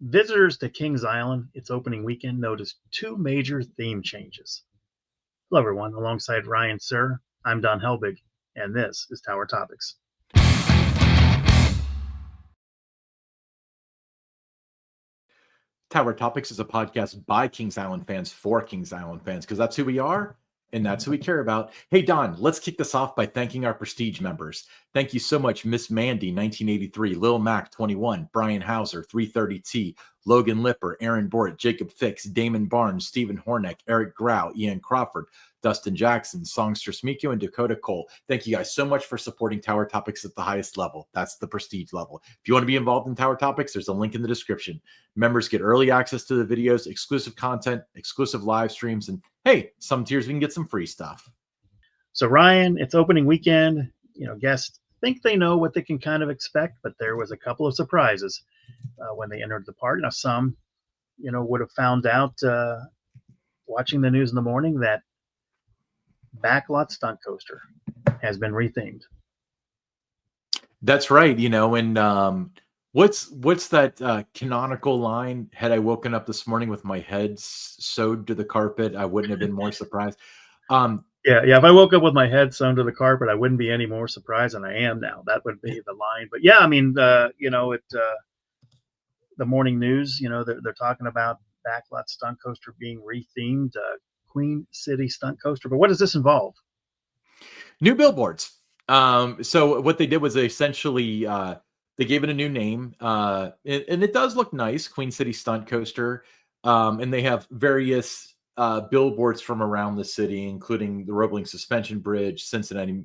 Visitors to Kings Island, its opening weekend, noticed two major theme changes. Hello, everyone. Alongside Ryan Sir, I'm Don Helbig, and this is Tower Topics. Tower Topics is a podcast by Kings Island fans for Kings Island fans, because that's who we are and that's who we care about. Hey, Don, let's kick this off by thanking our Prestige members. Thank you so much, Miss Mandy, 1983, Lil Mac, 21, Brian Hauser, 330T, Logan Lipper, Aaron Bort, Jacob Fix, Damon Barnes, Stephen Horneck, Eric Grau, Ian Crawford, Dustin Jackson, Songster Smiko, and Dakota Cole. Thank you guys so much for supporting Tower Topics at the highest level. That's the prestige level. If you want to be involved in Tower Topics, there's a link in the description. Members get early access to the videos, exclusive content, exclusive live streams, and hey, some tiers we can get some free stuff. So, Ryan, it's opening weekend. Guests think they know what they can kind of expect, but there was a couple of surprises when they entered the park. Now, some, would have found out watching the news in the morning that Backlot Stunt Coaster has been rethemed. That's right. And what's that canonical line? Had I woken up this morning with my head sewed to the carpet, I wouldn't have been more surprised. Yeah. If I woke up with my head sewn to the carpet, I wouldn't be any more surprised than I am now. That would be the line. But yeah, I mean, the morning news, they're talking about Backlot Stunt Coaster being rethemed, Queen City Stunt Coaster. But what does this involve? New billboards. So what they did was they essentially they gave it a new name, and it does look nice, Queen City Stunt Coaster. And they have various billboards from around the city, including the Roebling Suspension Bridge, Cincinnati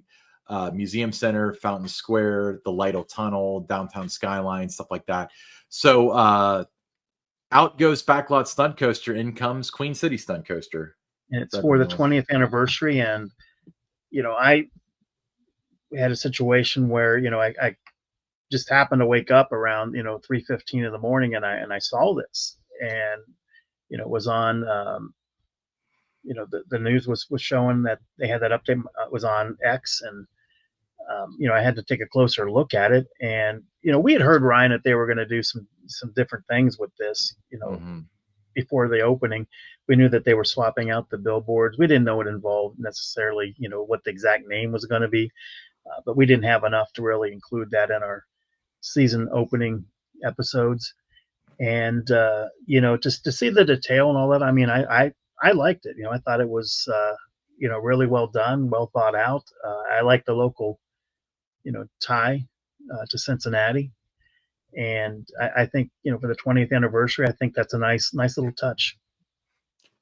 Museum Center, Fountain Square, the Lytle Tunnel, Downtown Skyline, stuff like that. So out goes Backlot Stunt Coaster, in comes Queen City Stunt Coaster. And it's for the 20th anniversary. And, I had a situation where, I just happened to wake up around, 3:15 in the morning, and I saw this, and, it was on, the news was showing that they had that update. It was on X, and, I had to take a closer look at it. And, we had heard, Ryan, that they were going to do some different things with this, before the opening. We knew that they were swapping out the billboards. We didn't know it involved necessarily, what the exact name was going to be, but we didn't have enough to really include that in our season opening episodes. And, just to see the detail and all that, I mean, I liked it. I thought it was, really well done, well thought out. I like the local, tie to Cincinnati. And I think, for the 20th anniversary, I think that's a nice little touch.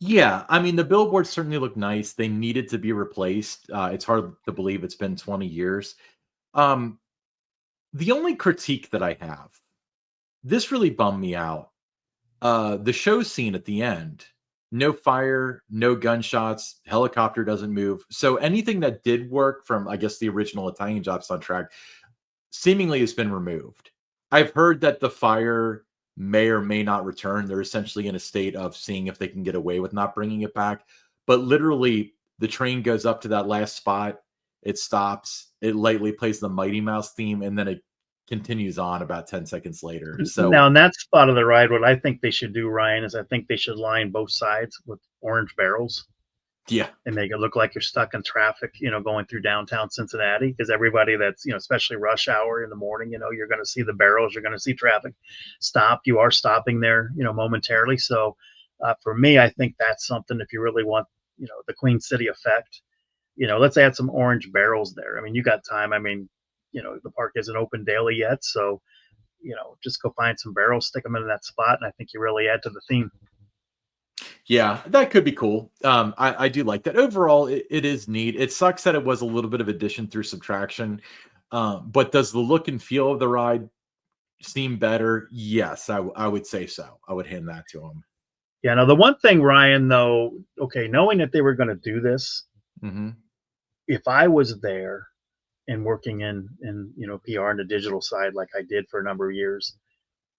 Yeah, I mean, the billboards certainly look nice. They needed to be replaced. It's hard to believe it's been 20 years. The only critique that I have, this really bummed me out. The show scene at the end, no fire, no gunshots, helicopter doesn't move. So anything that did work from, I guess, the original Italian Job soundtrack seemingly has been removed. I've heard that the fire may or may not return. They're essentially in a state of seeing if they can get away with not bringing it back. But literally, the train goes up to that last spot. It stops. It lightly plays the Mighty Mouse theme, and then it continues on about 10 seconds later. So now in that spot of the ride, what I think they should do, Ryan, is I think they should line both sides with orange barrels. Yeah. And make it look like you're stuck in traffic, going through downtown Cincinnati, because everybody that's, especially rush hour in the morning, you're going to see the barrels, you're going to see traffic stop. You are stopping there, momentarily. So for me, I think that's something, if you really want, the Queen City effect, let's add some orange barrels there. I mean, you got time. I mean, the park isn't open daily yet. So, just go find some barrels, stick them in that spot. And I think you really add to the theme. Yeah, that could be cool. I do like that. Overall, it is neat. It sucks that it was a little bit of addition through subtraction. But does the look and feel of the ride seem better? Yes, I would say so. I would hand that to them. Yeah, now the one thing, Ryan, though, okay, knowing that they were going to do this, if I was there and working in PR and the digital side like I did for a number of years,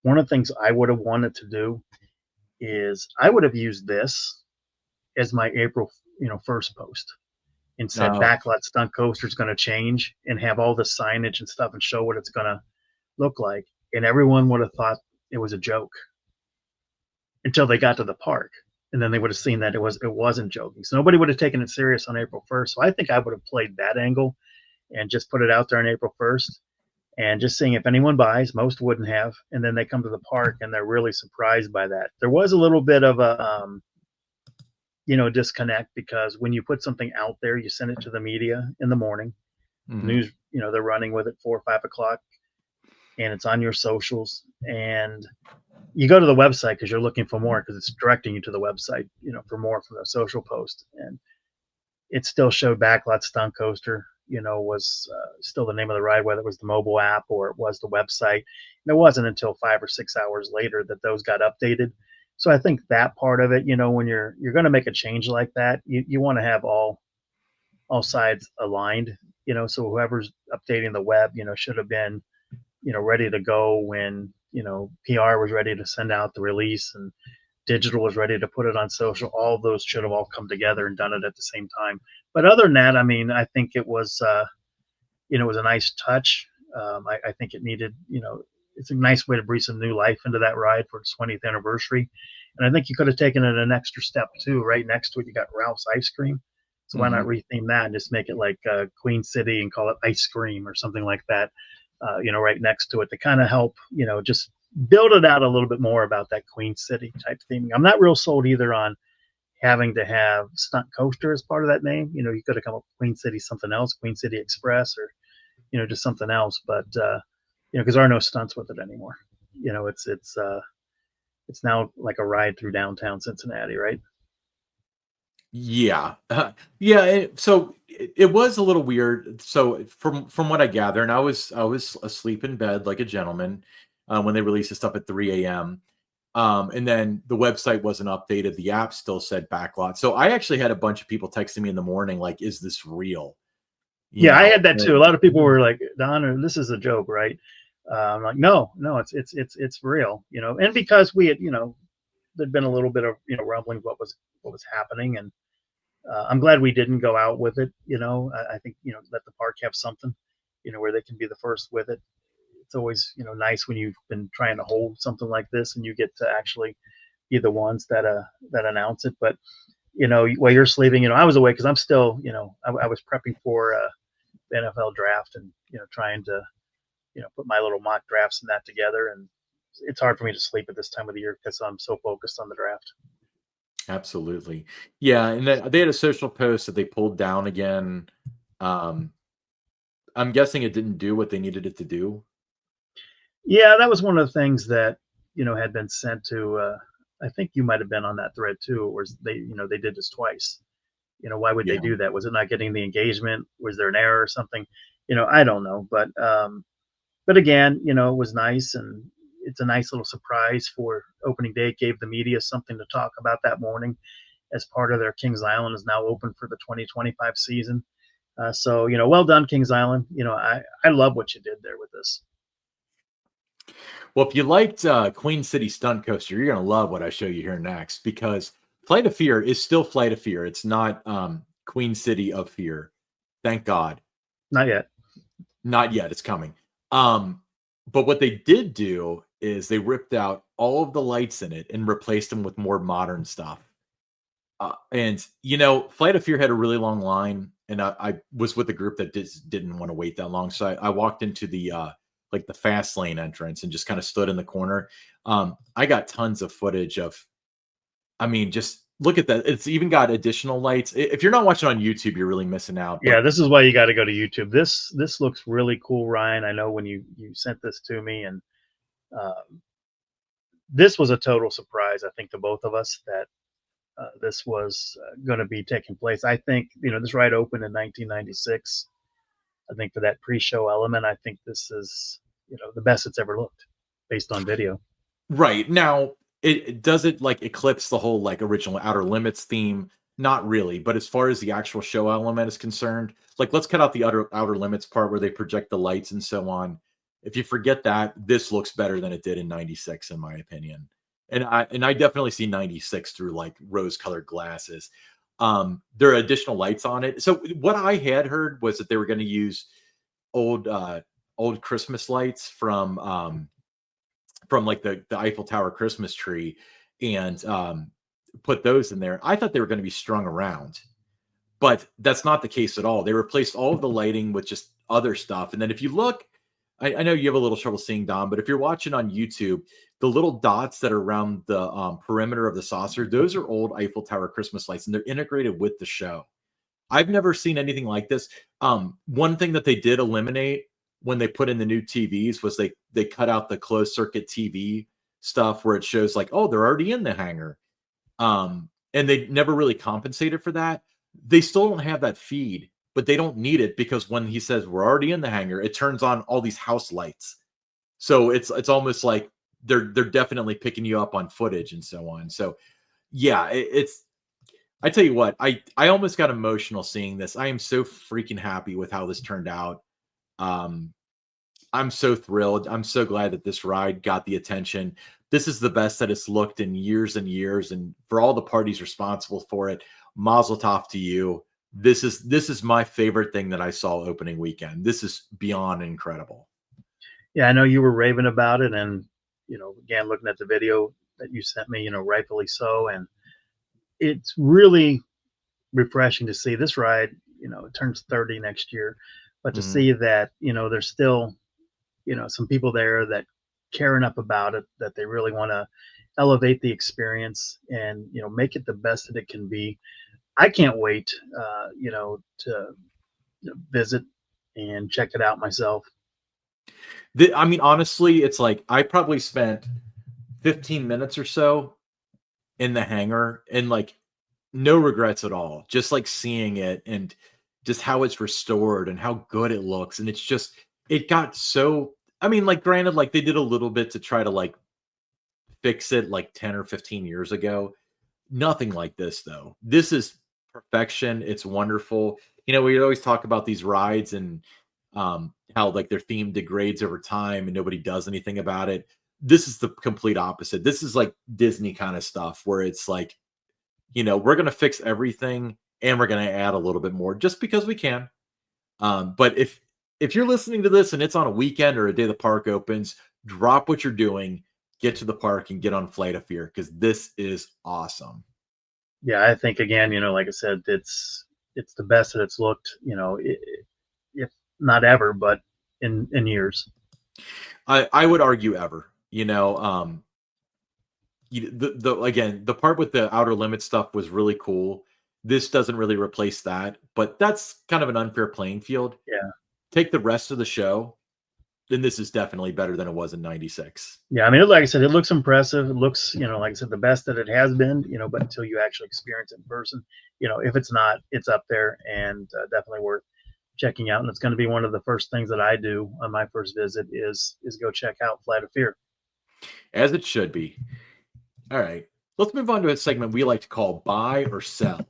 one of the things I would have wanted to do is I would have used this as my April 1st post and said Backlot Stunt Coaster is going to change, and have all the signage and stuff and show what it's going to look like. And everyone would have thought it was a joke. until they got to the park. And then they would have seen that it wasn't joking. So nobody would have taken it serious on April 1st. So I think I would have played that angle and just put it out there on April 1st and just seeing if anyone buys. Most wouldn't have. And then they come to the park and they're really surprised by that. There was a little bit of a, disconnect, because when you put something out there, you send it to the media in the morning. Mm-hmm. News, they're running with it 4 or 5 o'clock, and it's on your socials. And you go to the website because you're looking for more, because it's directing you to the website, for more from the social post. And it still showed Backlot Stunt Coaster, was still the name of the ride, whether it was the mobile app or it was the website. And it wasn't until 5 or 6 hours later that those got updated. So I think that part of it, when you're going to make a change like that, you want to have all sides aligned, so whoever's updating the web, should have been, ready to go when, PR was ready to send out the release and digital was ready to put it on social. All of those should have all come together and done it at the same time. But other than that, I mean, I think it was, it was a nice touch. I think it needed, it's a nice way to breathe some new life into that ride for its 20th anniversary. And I think you could have taken it an extra step too. Right next to it, you got Ralph's Ice Cream. So why not retheme that and just make it like Queen City and call it Ice Cream or something like that, right next to it, to kind of help, just build it out a little bit more about that Queen City type theming. I'm not real sold either on having to have Stunt Coaster as part of that name. You could have come up with Queen City something else, Queen City Express, or, just something else. But, because there are no stunts with it anymore. It's now like a ride through downtown Cincinnati, right? Yeah. Yeah. So it was a little weird. So from what I gather, and I was asleep in bed like a gentleman when they released the stuff at 3 a.m. And then the website wasn't updated. The app still said Backlot. So I actually had a bunch of people texting me in the morning, like, "Is this real?" You Yeah, I know. had that too. A lot of people were like, "Don, this is a joke, right?" I'm like, no, it's real, and because we had, there'd been a little bit of, rumbling what was happening, and I'm glad we didn't go out with it. I think, let the park have something, where they can be the first with it. It's always, nice when you've been trying to hold something like this and you get to actually be the ones that announce it. But while you're sleeping, I was awake because I'm still, I was prepping for the NFL draft and trying to put my little mock drafts and that together. And it's hard for me to sleep at this time of the year because I'm so focused on the draft. Absolutely. Yeah, and then they had a social post that they pulled down again. Um, I'm guessing it didn't do what they needed it to do. Yeah, that was one of the things that had been sent to. I think you might have been on that thread too. Was they did this twice? Why would they Yeah. do that? Was it not getting the engagement? Was there an error or something? I don't know, but again, it was nice, and it's a nice little surprise for opening day. It gave the media something to talk about that morning, as part of their Kings Island is now open for the 2025 season. So well done, Kings Island. I love what you did there with this. Well, if you liked Queen City Stunt Coaster, you're going to love what I show you here next, because Flight of Fear is still Flight of Fear. It's not Queen City of Fear. Thank God. Not yet. Not yet. It's coming. But what they did do is they ripped out all of the lights in it and replaced them with more modern stuff. And Flight of Fear had a really long line, and I was with a group that didn't want to wait that long, so I walked into the like the fast lane entrance and just kind of stood in the corner. I got tons of footage of, I mean, just look at that. It's even got additional lights. If you're not watching on YouTube, you're really missing out. Yeah, But this is why you got to go to YouTube. This looks really cool, Ryan. I know when you sent this to me, and this was a total surprise, I think, to both of us, that this was going to be taking place. I think this ride opened in 1996. I think for that pre-show element, I think this is the best it's ever looked based on video. right now, it does it like eclipse the whole like original Outer Limits theme. Not really, but as far as the actual show element is concerned, like let's cut out the outer limits part where they project the lights and so on. If you forget that, this looks better than it did in 96, in my opinion. And I definitely see 96 through like rose colored glasses. There are additional lights on it. So what I had heard was that they were going to use old old Christmas lights from like the Eiffel Tower Christmas tree, and put those in there. I thought they were going to be strung around, but that's not the case at all. They replaced all of the lighting with just other stuff. And then if you look, I know you have a little trouble seeing Dom, but if you're watching on YouTube, the little dots that are around the perimeter of the saucer, those are old Eiffel Tower Christmas lights, and they're integrated with the show. I've never seen anything like this. One thing that they did eliminate when they put in the new TVs was they cut out the closed circuit TV stuff where it shows like, oh, they're already in the hangar. And they never really compensated for that. They still don't have that feed, but they don't need it because when he says we're already in the hangar, it turns on all these house lights. So it's almost like they're definitely picking you up on footage and so on. So yeah, it's I tell you what, I almost got emotional seeing this. I am so freaking happy with how this turned out. I'm so thrilled. I'm so glad that this ride got the attention. This is the best that it's looked in years and years. And for all the parties responsible for it, mazel tov to you. This is my favorite thing that I saw opening weekend. This is beyond incredible. Yeah, I know you were raving about it, and again, looking at the video that you sent me, rightfully so, and it's really refreshing to see this ride. It turns 30 next year, but to see that there's still some people there that care enough about it that they really want to elevate the experience and make it the best that it can be. I can't wait to visit and check it out myself. I mean, honestly, it's like I probably spent 15 minutes or so in the hangar and like no regrets at all. Just like seeing it and just how it's restored and how good it looks. And it's just, it got so, I mean, like, granted, like they did a little bit to try to like fix it like 10 or 15 years ago. Nothing like this, though. This is perfection. It's wonderful. We always talk about these rides and how like their theme degrades over time and nobody does anything about it. This is the complete opposite. This is like Disney kind of stuff where it's like, we're going to fix everything and we're going to add a little bit more just because we can. But if you're listening to this and it's on a weekend or a day the park opens, drop what you're doing, get to the park and get on Flight of Fear because this is awesome. Yeah, I think again, like I said, it's the best that it's looked, if not ever, but in years. I would argue ever. Again, the part with the Outer Limits stuff was really cool. This doesn't really replace that, but that's kind of an unfair playing field. Yeah. Take the rest of the show, then this is definitely better than it was in '96. Yeah, I mean, like I said, it looks impressive. It looks, like I said, the best that it has been, but until you actually experience it in person, if it's not, it's up there and definitely worth checking out. And it's going to be one of the first things that I do on my first visit is go check out Flight of Fear. As it should be. All right, let's move on to a segment we like to call Buy or Sell.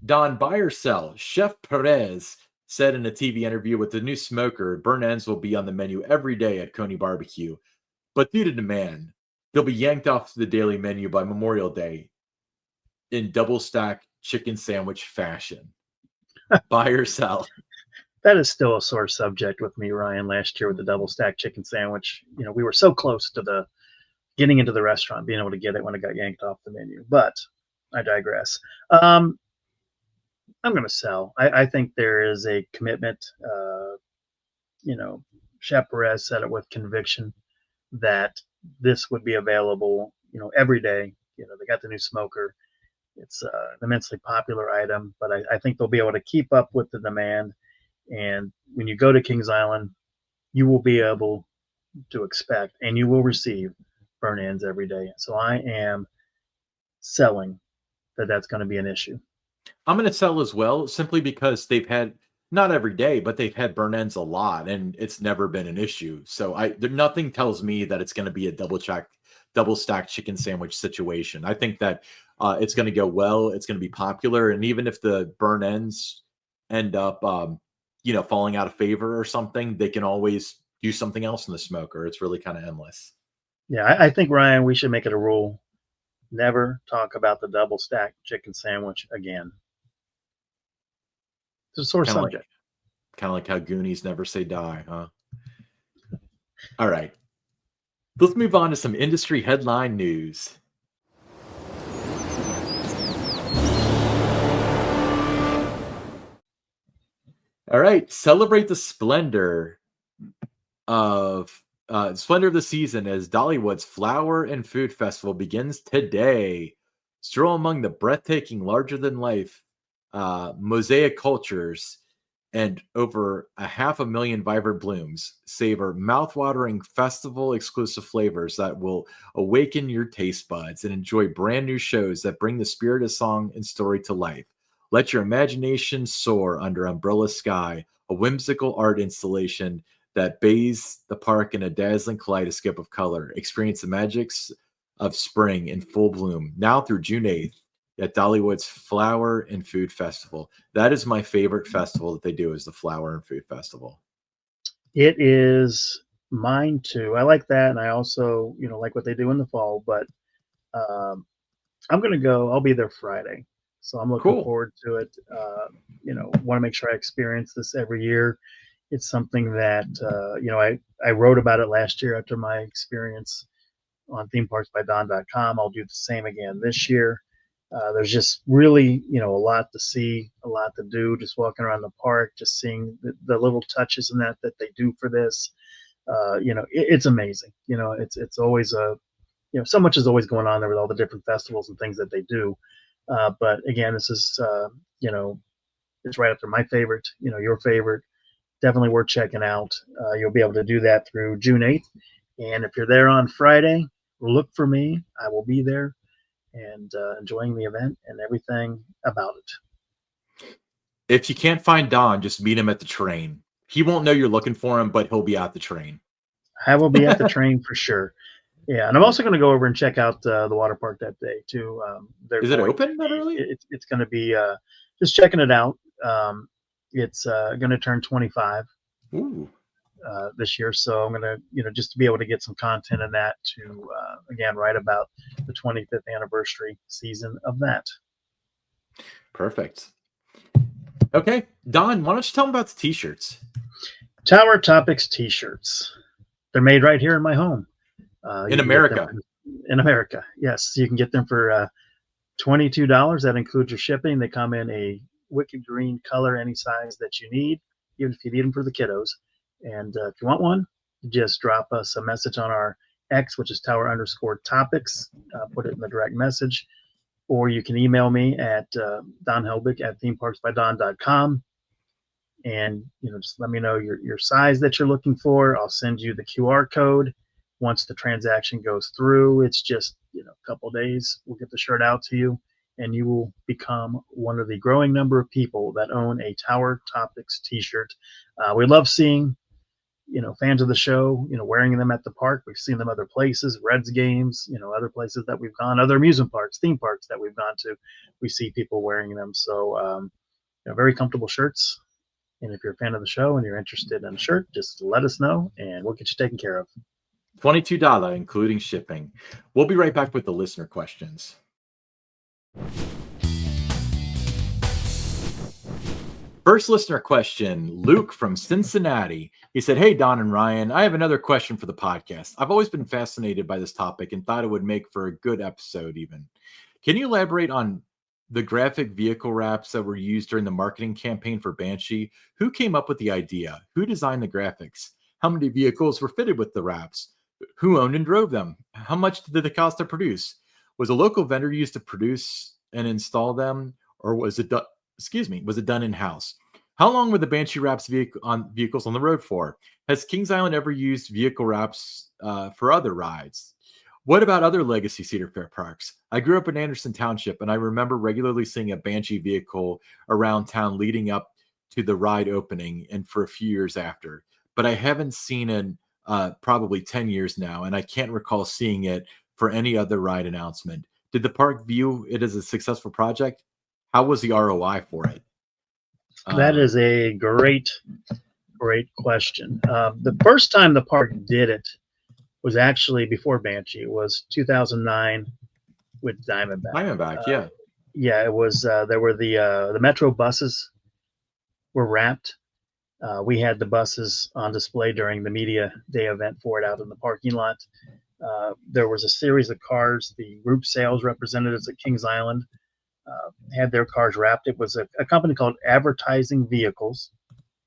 Don, buy or sell? Chef Perez said in a TV interview with the new smoker, burn ends will be on the menu every day at Coney Barbecue. But due to demand, they'll be yanked off the daily menu by Memorial Day in double stack chicken sandwich fashion. Buy or sell? That is still a sore subject with me, Ryan, last year with the double stack chicken sandwich. We were so close to the getting into the restaurant, being able to get it when it got yanked off the menu. But I digress. I'm going to sell. I think there is a commitment. Chef Perez said it with conviction that this would be available, every day. They got the new smoker. It's an immensely popular item, but I think they'll be able to keep up with the demand. And when you go to Kings Island, you will be able to expect and you will receive burn ends every day. So I am selling that that's going to be an issue. I'm going to sell as well, simply because they've had, not every day, but they've had burn ends a lot, and it's never been an issue. So nothing tells me that it's going to be a double stack chicken sandwich situation. I think that it's going to go well. It's going to be popular, and even if the burn ends end up, falling out of favor or something, they can always do something else in the smoker. It's really kind of endless. Yeah, I think, Ryan, we should make it a rule: never talk about the double stack chicken sandwich again. It's a sore subject. Kind of like how Goonies never say die, huh? All right. Let's move on to some industry headline news. All right, celebrate the splendor of the season as Dollywood's Flower and Food Festival begins today. Stroll among the breathtaking, larger-than-life mosaic cultures and over 500,000 vibrant blooms. Savor mouth-watering festival-exclusive flavors that will awaken your taste buds and enjoy brand new shows that bring the spirit of song and story to life. Let your imagination soar under umbrella sky, a whimsical art installation that bathes the park in a dazzling kaleidoscope of color. Experience the magics of spring in full bloom now through June 8th at Dollywood's Flower and Food Festival. That is my favorite festival that they do, is the Flower and Food Festival. It is mine too. I like that, and I also, like what they do in the fall. But um, I'm gonna go. I'll be there Friday, so I'm looking Cool. forward to it. Want to make sure I experience this every year. It's something that I wrote about it last year after my experience on themeparksbydon.com. I'll do the same again this year. There's just really, a lot to see, a lot to do. Just walking around the park, just seeing the little touches and that they do for this. It's amazing. It's always so much is always going on there with all the different festivals and things that they do. But again, this is, it's right up there. My favorite, your favorite. Definitely worth checking out. You'll be able to do that through June 8th. And if you're there on Friday, look for me. I will be there and enjoying the event and everything about it. If you can't find Don, just meet him at the train. He won't know you're looking for him, but he'll be at the train. I will be at the train for sure. Yeah, and I'm also going to go over and check out the water park that day too. Is it open that early? It's going to be just checking it out. It's going to turn 25 this year, so I'm going to just to be able to get some content in that to again write about the 25th anniversary season of that. Perfect. Okay, Don, why don't you tell them about the T-shirts? Tower Topics T-shirts. They're made right here in my home. In America. In America, yes. You can get them for $22. That includes your shipping. They come in a wicked green color, any size that you need, even if you need them for the kiddos. And if you want one, just drop us a message on our X, which is Tower_Topics. Put it in the direct message. Or you can email me at donhelbig@themeparksbydon.com. And just let me know your size that you're looking for. I'll send you the QR code once the transaction goes through. It's just a couple days. We'll get the shirt out to you, and you will become one of the growing number of people that own a Tower Topics T-shirt. We love seeing fans of the show wearing them at the park. We've seen them other places, Reds games, other places that we've gone, other amusement parks, theme parks that we've gone to. We see people wearing them. So very comfortable shirts. And if you're a fan of the show and you're interested in a shirt, just let us know and we'll get you taken care of. $22, including shipping. We'll be right back with the listener questions. First listener question, Luke from Cincinnati. He said, "Hey, Don and Ryan, I have another question for the podcast. I've always been fascinated by this topic and thought it would make for a good episode even. Can you elaborate on the graphic vehicle wraps that were used during the marketing campaign for Banshee? Who came up with the idea? Who designed the graphics? How many vehicles were fitted with the wraps? Who owned and drove them? How much did it cost to produce? Was a local vendor used to produce and install them, or was it done in-house? How long were the Banshee wraps vehicles on the road for? Has Kings Island ever used vehicle wraps for other rides? What about other legacy Cedar Fair parks? I grew up in Anderson Township, and I remember regularly seeing a Banshee vehicle around town leading up to the ride opening and for a few years after. But I haven't seen it probably 10 years now, and I can't recall seeing it for any other ride announcement. Did the park view it as a successful project? How was the ROI for it?" That is a great question. The first time the park did it was actually before Banshee. It was 2009 with Diamondback. Yeah. Yeah, it was. There were the Metro buses were wrapped. We had the buses on display during the media day event for it out in the parking lot. There was a series of cars. The group sales representatives at Kings Island had their cars wrapped. It was a company called Advertising Vehicles.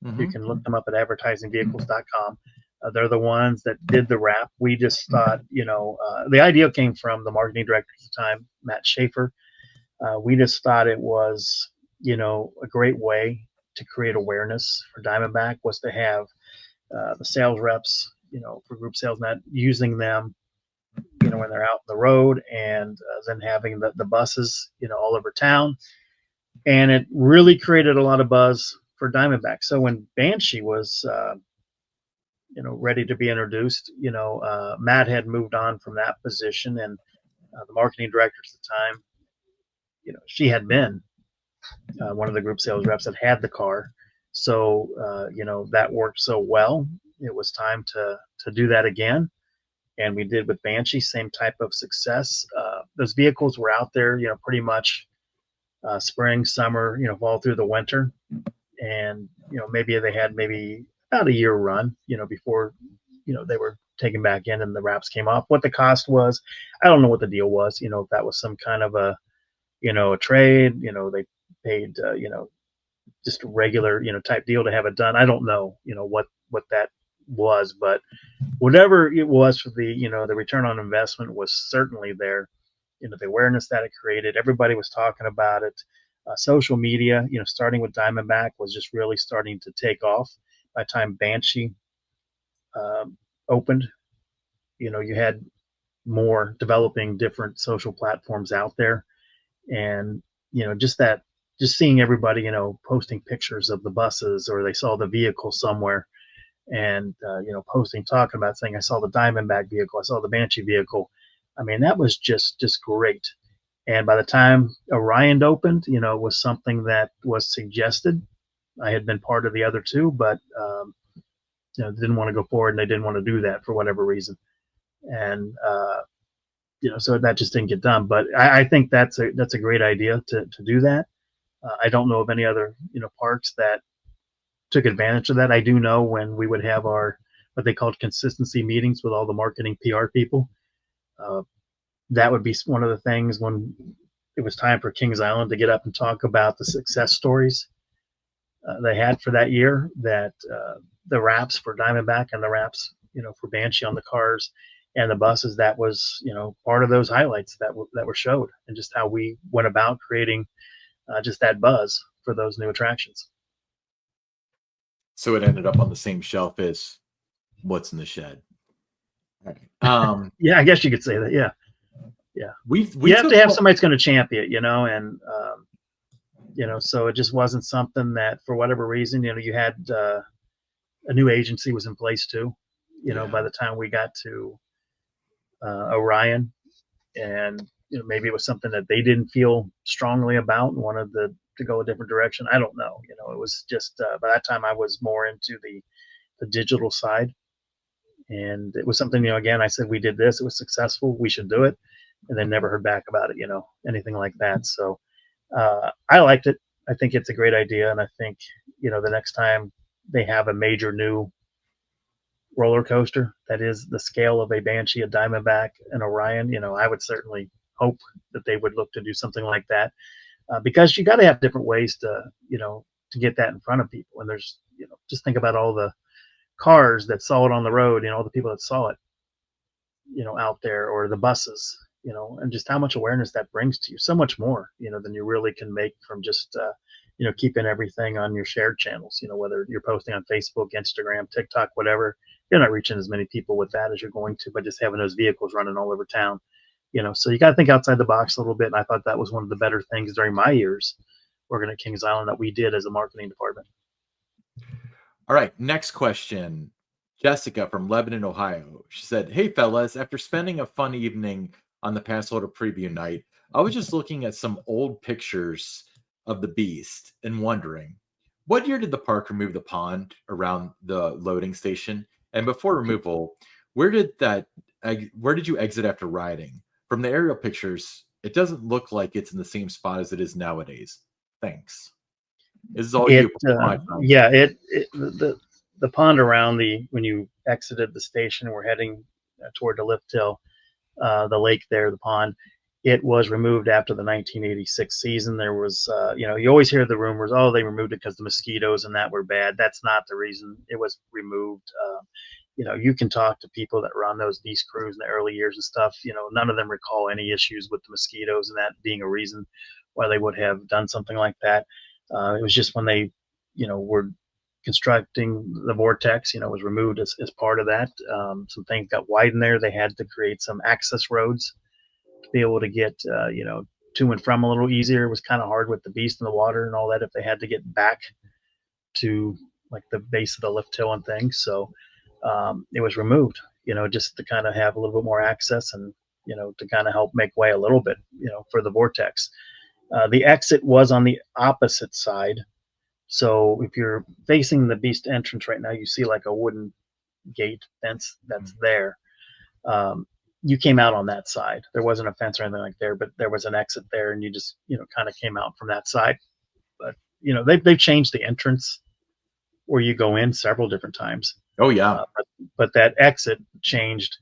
You can look them up at advertisingvehicles.com. They're the ones that did the wrap. We just thought, the idea came from the marketing director at the time, Matt Schaefer. We just thought it was, a great way to create awareness for Diamondback was to have the sales reps, for group sales, not using them, when they're out on the road, and then having the buses, all over town. And it really created a lot of buzz for Diamondback. So when Banshee was, ready to be introduced, Matt had moved on from that position, and the marketing director at the time, she had been one of the group sales reps that had the car. So, that worked so well. It was time to do that again. And we did with Banshee, same type of success. Those vehicles were out there, pretty much spring, summer, fall through the winter. And, maybe they had maybe about a year run, before, they were taken back in and the wraps came off. What the cost was, I don't know what the deal was, if that was some kind of a trade, they paid, just a regular, type deal to have it done. I don't know, what that was, but whatever it was for the return on investment was certainly there. The awareness that it created, everybody was talking about it. Social media, starting with Diamondback, was just really starting to take off. By the time Banshee opened, you had more developing different social platforms out there. And, just seeing everybody, posting pictures of the buses, or they saw the vehicle somewhere, and, posting, talking about, saying, I saw the Diamondback vehicle, I saw the Banshee vehicle. I mean, that was just great. And by the time Orion opened, it was something that was suggested. I had been part of the other two, but, didn't want to go forward, and they didn't want to do that for whatever reason. And, so that just didn't get done. But I think that's a great idea to do that. I don't know of any other, parks that took advantage of that. I do know when we would have our, what they called consistency meetings with all the marketing PR people, that would be one of the things when it was time for Kings Island to get up and talk about the success stories they had for that year, that the wraps for Diamondback and the wraps, for Banshee on the cars and the buses, that was, part of those highlights that were showed, and just how we went about creating just that buzz for those new attractions. So it ended up on the same shelf as What's in the Shed. Yeah, I guess you could say that. Yeah. We you have to have somebody that's going to champion it, and so it just wasn't something that, for whatever reason, you had a new agency was in place too, by the time we got to Orion, and maybe it was something that they didn't feel strongly about and wanted to go a different direction. I don't know. It was just by that time I was more into the digital side, and it was something, again, I said, we did this, it was successful, we should do it, and then never heard back about it, anything like that. So I liked it. I think it's a great idea, and I think the next time they have a major new roller coaster that is the scale of a Banshee, a Diamondback, an Orion, I would certainly hope that they would look to do something like that, because you got to have different ways to to get that in front of people. And there's just think about all the cars that saw it on the road, all the people that saw it out there, or the buses, and just how much awareness that brings to you. So much more than you really can make from just keeping everything on your shared channels, whether you're posting on Facebook, Instagram, TikTok, whatever. You're not reaching as many people with that as you're going to by just having those vehicles running all over town. So you got to think outside the box a little bit. And I thought that was one of the better things during my years working at Kings Island that we did as a marketing department. All right, next question. Jessica from Lebanon, Ohio. She said, hey, fellas, after spending a fun evening on the Pass Holder preview night, I was just looking at some old pictures of the Beast and wondering, what year did the park remove the pond around the loading station? And before removal, where did you exit after riding? From the aerial pictures, it doesn't look like it's in the same spot as it is nowadays. Thanks. This is all you. Yeah, the pond around when you exited the station, we're heading toward the lift hill, the lake there, the pond. It was removed after the 1986 season. There was, you always hear the rumors, oh, they removed it because the mosquitoes and that were bad. That's not the reason it was removed. You can talk to people that were on these crews in the early years and stuff. None of them recall any issues with the mosquitoes and that being a reason why they would have done something like that. It was just when they, were constructing the vortex, was removed as part of that. Some things got widened there. They had to create some access roads to be able to get, to and from a little easier. It was kind of hard with the beast in the water and all that if they had to get back to like the base of the lift hill and things. So it was removed, just to kind of have a little bit more access and, to kind of help make way a little bit, for the vortex. The exit was on the opposite side. So if you're facing the beast entrance right now, you see like a wooden gate fence that's there. You came out on that side. There wasn't a fence or anything like there, but there was an exit there, and you just kind of came out from that side. But they've changed the entrance where you go in several different times. Oh yeah. But that exit changed.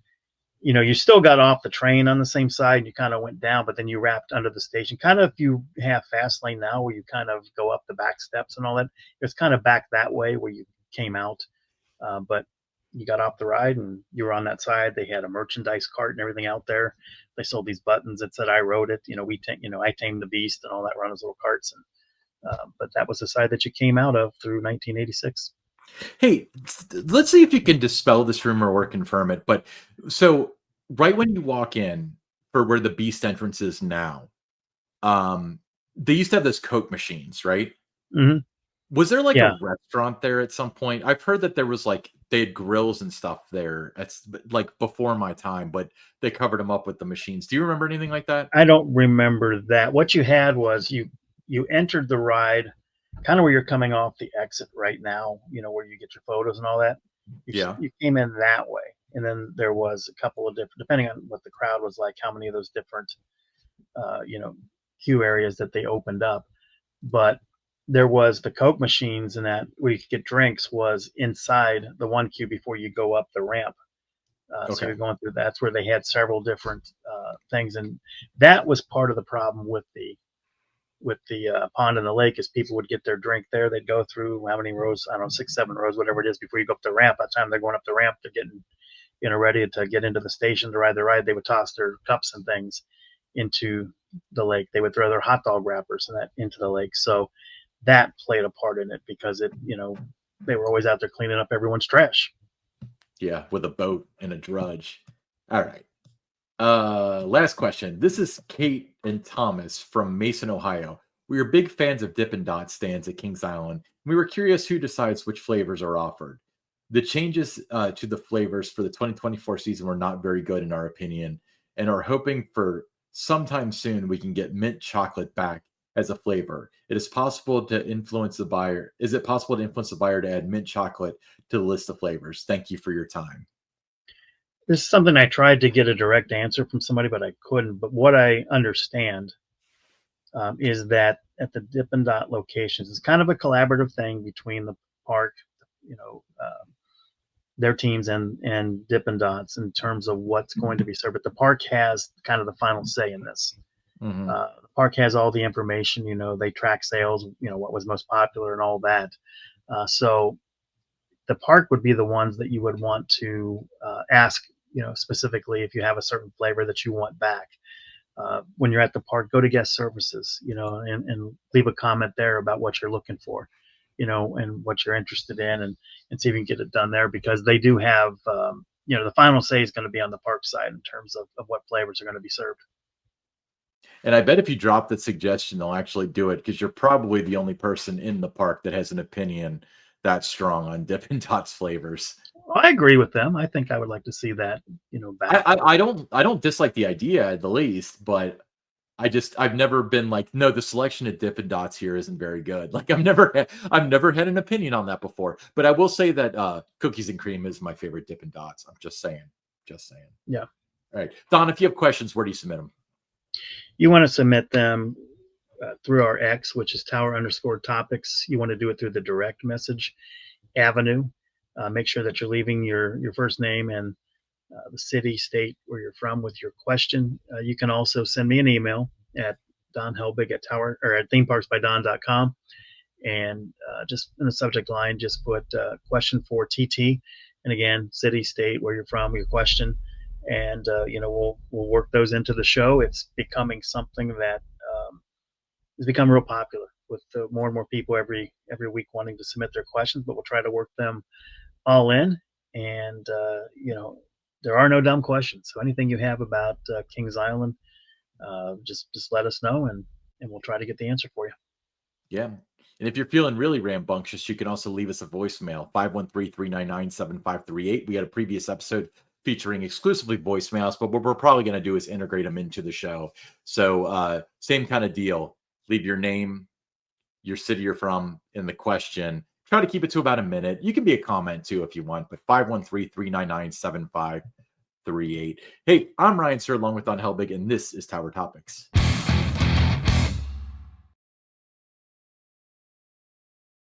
You still got off the train on the same side and you kind of went down, but then you wrapped under the station. Kind of if you have fast lane now where you kind of go up the back steps and all that, it's kind of back that way where you came out. But you got off the ride and you were on that side. They had a merchandise cart and everything out there. They sold these buttons that said, "I wrote it." I tamed the beast and all that, run those little carts. And but that was the side that you came out of through 1986. Hey, let's see if you can dispel this rumor or confirm it. But so right when you walk in for where the beast entrance is now, they used to have those Coke machines, right? Mm-hmm. Was there like Yeah. a restaurant there at some point? I've heard that there was like they had grills and stuff there. It's like before my time, but they covered them up with the machines. Do you remember anything like that? I don't remember that. What you had was you entered the ride kind of where you're coming off the exit right now, where you get your photos and all that. Yeah. You came in that way. And then there was a couple of different, depending on what the crowd was like, how many of those different, queue areas that they opened up. But there was the Coke machines and that where you could get drinks was inside the one queue before you go up the ramp. So you're going through, that's where they had several different things. And that was part of the problem with the pond and the lake is people would get their drink there. They'd go through how many rows? I don't know, 6, 7 rows, whatever it is, before you go up the ramp. By the time they're going up the ramp, they're getting, ready to get into the station to ride the ride. They would toss their cups and things into the lake. They would throw their hot dog wrappers and that into the lake. So that played a part in it because they were always out there cleaning up everyone's trash. Yeah, with a boat and a drudge. All right. Last question. This is Kate and Thomas from Mason, Ohio. We are big fans of Dippin' Dot stands at Kings Island. We were curious who decides which flavors are offered. The changes to the flavors for the 2024 season were not very good in our opinion, and are hoping for sometime soon we can get mint chocolate back as a flavor. It is possible to influence the buyer. Is it possible to influence the buyer to add mint chocolate to the list of flavors? Thank you for your time. This is something I tried to get a direct answer from somebody, but I couldn't. But what I understand is that at the Dippin' Dot locations, it's kind of a collaborative thing between the park, their teams and Dippin' Dots in terms of what's going to be served. But the park has kind of the final say in this. Mm-hmm. The park has all the information. They track sales. What was most popular and all that. So the park would be the ones that you would want to ask. Specifically if you have a certain flavor that you want back. When you're at the park, go to guest services, and leave a comment there about what you're looking for, and what you're interested in, and see if you can get it done there because they do have, the final say is going to be on the park side in terms of what flavors are going to be served. And I bet if you drop the suggestion, they'll actually do it because you're probably the only person in the park that has an opinion that strong on Dippin' Dots flavors. I agree with them. I think I would like to see that, back. I don't dislike the idea at the least, but I've never been like, no, the selection of Dippin' Dots here isn't very good. Like I've never had an opinion on that before. But I will say that cookies and cream is my favorite Dippin' Dots. I'm just saying. Yeah. All right, Don, if you have questions, where do you submit them? You want to submit them through our X, which is Tower_Topics. You want to do it through the direct message avenue. Make sure that you're leaving your first name and the city, state where you're from with your question. You can also send me an email at donhelbig at tower or at themeparksbydon.com, and just in the subject line, just put question for TT, and again, city, state, where you're from, your question, and we'll work those into the show. It's becoming something that has become real popular with more and more people every week wanting to submit their questions, but we'll try to work them all in. And there are no dumb questions. So anything you have about Kings Island, just let us know, and we'll try to get the answer for you. Yeah. And if you're feeling really rambunctious, you can also leave us a voicemail, 513-399-7538. We had a previous episode featuring exclusively voicemails, but what we're probably going to do is integrate them into the show. So same kind of deal. Leave your name, your city you're from, and the question. Try to keep it to about a minute. You can be a comment too if you want, but 513-399-7538. Hey, I'm Ryan Sir, along with Don Helbig, and this is Tower Topics.